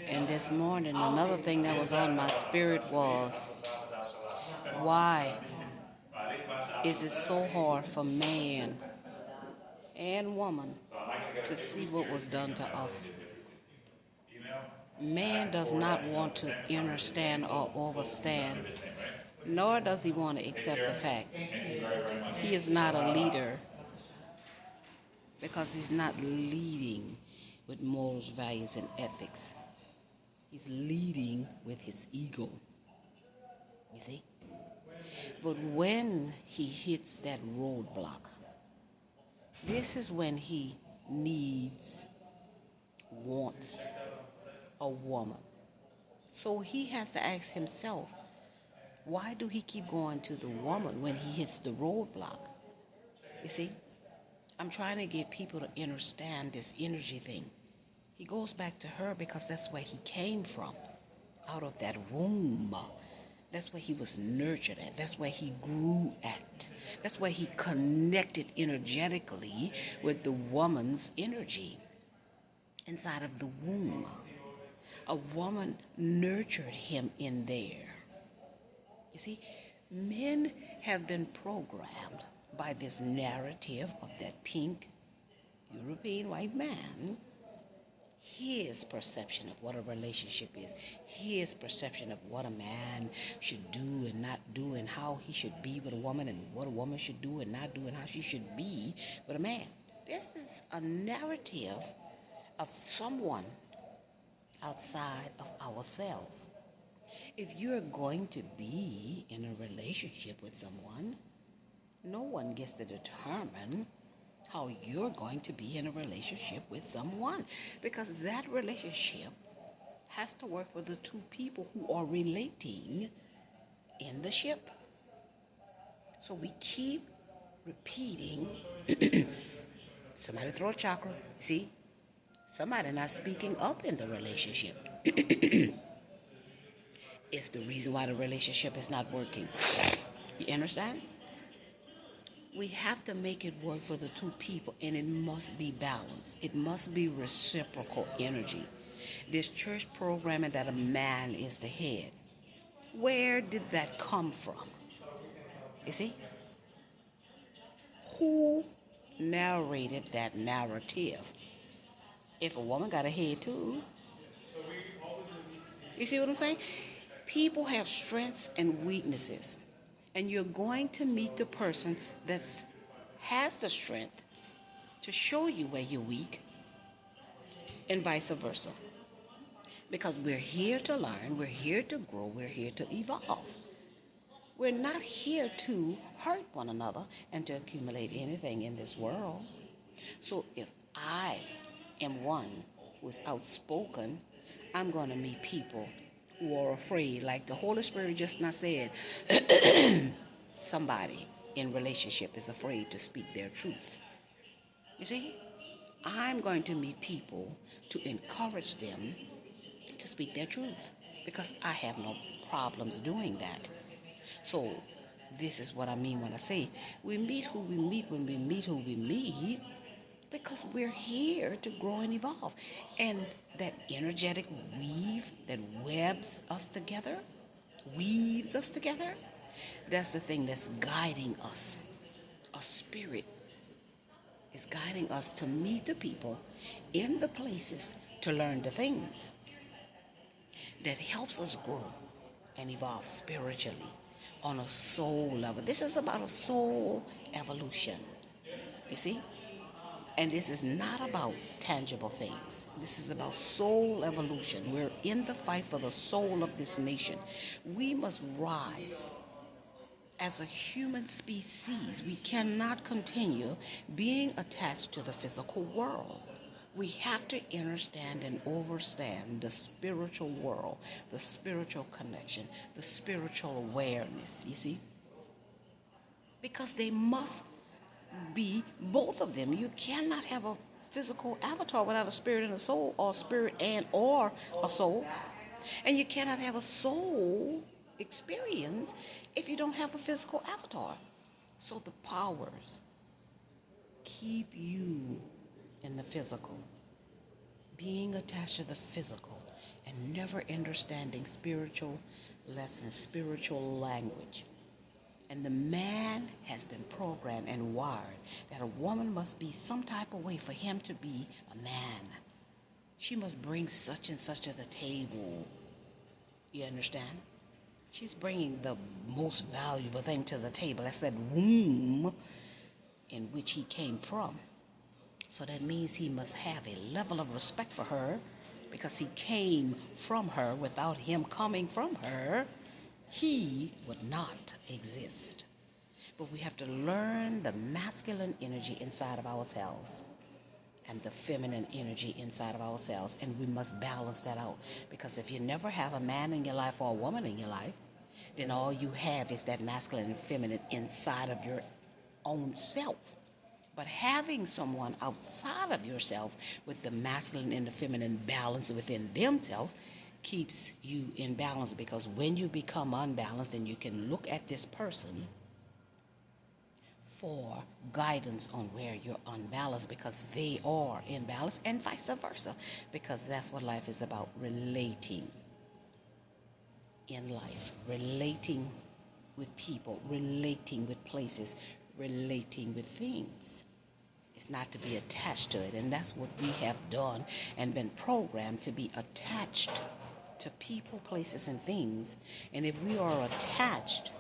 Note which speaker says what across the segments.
Speaker 1: And this morning, another thing that was on my spirit was, why is it so hard for man and woman to see what was done to us? Man does not want to understand or overstand, nor does he want to accept the fact he is not a leader, because he's not leading with morals, values, and ethics. He's leading with his ego, you see? But when he hits that roadblock, this is when he needs, wants a woman. So he has to ask himself, why do he keep going to the woman when he hits the roadblock? You see, I'm trying to get people to understand this energy thing. He goes back to her because that's where he came from, out of that womb. That's where he was nurtured at. That's where he grew at. That's where he connected energetically with the woman's energy inside of the womb. A woman nurtured him in there. You see, men have been programmed by this narrative of that pink European white man, his perception of what a relationship is, his perception of what a man should do and not do, and how he should be with a woman, and what a woman should do and not do, and how she should be with a man. This is a narrative of someone outside of ourselves. If you're going to be in a relationship with someone, no one gets to determine how you're going to be in a relationship with someone, because that relationship has to work for the two people who are relating in the ship. So we keep repeating. Somebody throw a chakra. See? Somebody not speaking up in the relationship. It's the reason why the relationship is not working. You understand? We have to make it work for the two people, and it must be balanced. It must be reciprocal energy. This church programming that a man is the head, where did that come from? You see? Who narrated that narrative? If a woman got a head too, you see what I'm saying? People have strengths and weaknesses, and you're going to meet the person that has the strength to show you where you're weak, and vice versa. Because we're here to learn, we're here to grow, we're here to evolve. We're not here to hurt one another and to accumulate anything in this world. So if I am one who is outspoken, I'm going to meet people who are afraid, like the Holy Spirit just now said. Somebody in relationship is afraid to speak their truth. You see, I'm going to meet people to encourage them to speak their truth, because I have no problems doing that. So this is what I mean when I say we meet who we meet when we meet who we meet, because we're here to grow and evolve. And that energetic weave that weaves us together, that's the thing that's guiding us. A spirit is guiding us to meet the people in the places to learn the things that helps us grow and evolve spiritually on a soul level. This is about a soul evolution, you see? And this is not about tangible things. This is about soul evolution. We're in the fight for the soul of this nation. We must rise as a human species. We cannot continue being attached to the physical world. We have to understand and overstand the spiritual world, the spiritual connection, the spiritual awareness, you see? Because they must be both of them. You cannot have a physical avatar without a spirit and a soul, or a spirit and or a soul. And you cannot have a soul experience if you don't have a physical avatar. So the powers keep you in the physical, being attached to the physical, and never understanding spiritual lessons, spiritual language. And the man has been programmed and wired that a woman must be some type of way for him to be a man. She must bring such and such to the table. You understand? She's bringing the most valuable thing to the table. That's that womb in which he came from. So that means he must have a level of respect for her because he came from her. Without him coming from her, he would not exist. But we have to learn the masculine energy inside of ourselves and the feminine energy inside of ourselves, and we must balance that out. Because if you never have a man in your life or a woman in your life, then all you have is that masculine and feminine inside of your own self. But having someone outside of yourself with the masculine and the feminine balance within themselves keeps you in balance, because when you become unbalanced, then you can look at this person for guidance on where you're unbalanced, because they are imbalanced, and vice versa, because that's what life is about: relating in life, relating with people, relating with places, relating with things. It's not to be attached to it, and that's what we have done and been programmed to be attached to people, places, and things. And if we are attached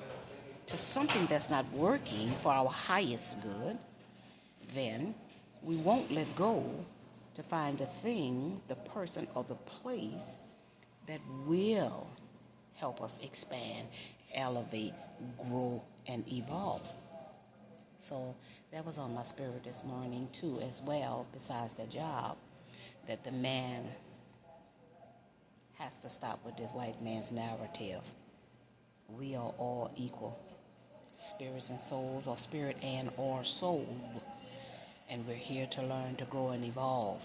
Speaker 1: to something that's not working for our highest good, then we won't let go to find the thing, the person, or the place that will help us expand, elevate, grow, and evolve. So that was on my spirit this morning too, as well, besides the job, that the man has to stop with this white man's narrative. We are all equal, spirits and souls, or spirit and or soul. And we're here to learn, to grow, and evolve.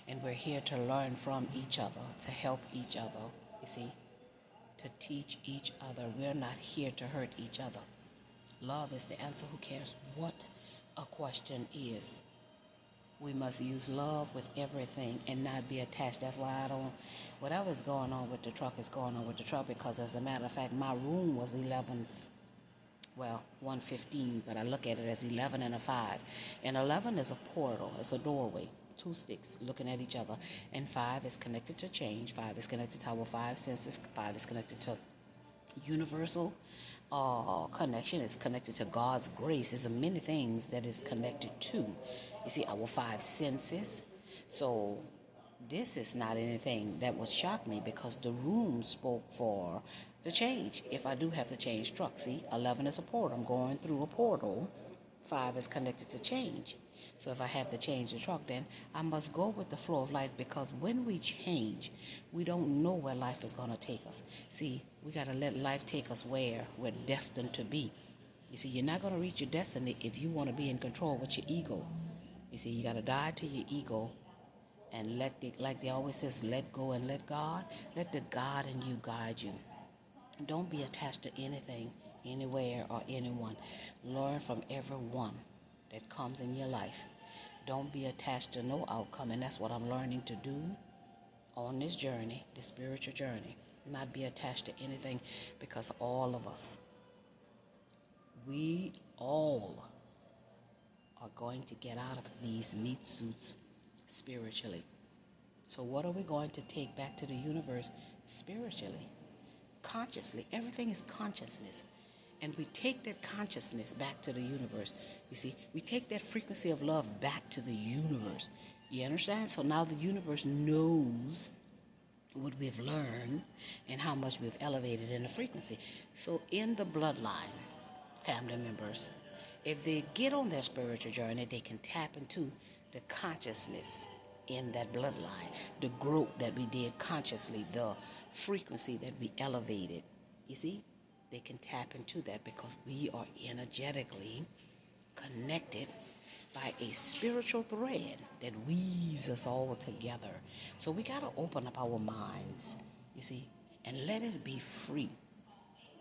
Speaker 1: And we're here to learn from each other, to help each other, you see, to teach each other. We're not here to hurt each other. Love is the answer. Who cares what a question is? We must use love with everything and not be attached. That's why whatever's going on with the truck is going on with the truck, because as a matter of fact, my room was 115, but I look at it as 11 and a 5. And 11 is a portal. It's a doorway. Two sticks looking at each other. And 5 is connected to change. 5 is connected to our 5 senses. 5 is connected to universal connection. Is connected to God's grace. There's many things that is connected to, you see, our 5 senses. So this is not anything that would shock me, because the room spoke for the change. If I do have to change truck, see, 11 is a portal. I'm going through a portal. 5 is connected to change. So if I have to change the truck, then I must go with the flow of life, because when we change, we don't know where life is going to take us. See, we got to let life take us where we're destined to be. You see, you're not going to reach your destiny if you want to be in control with your ego. You see, you got to die to your ego and like they always says, let go and let God. Let the God in you guide you. Don't be attached to anything, anywhere, or anyone. Learn from everyone that comes in your life. Don't be attached to no outcome, and that's what I'm learning to do on this journey, this spiritual journey. Not be attached to anything, because all of us, we all are going to get out of these meat suits spiritually. So what are we going to take back to the universe spiritually? Consciously. Everything is consciousness. And we take that consciousness back to the universe. You see, we take that frequency of love back to the universe. You understand? So now the universe knows what we've learned and how much we've elevated in the frequency. So in the bloodline, family members, if they get on their spiritual journey, they can tap into the consciousness in that bloodline, the growth that we did consciously, the frequency that we elevated. You see, they can tap into that, because we are energetically connected by a spiritual thread that weaves us all together. So we got to open up our minds, you see, and let it be free,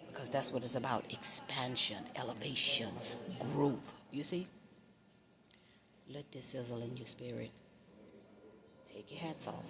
Speaker 1: because that's what it's about: expansion, elevation, growth. You see, let this sizzle in your spirit. Take your hats off.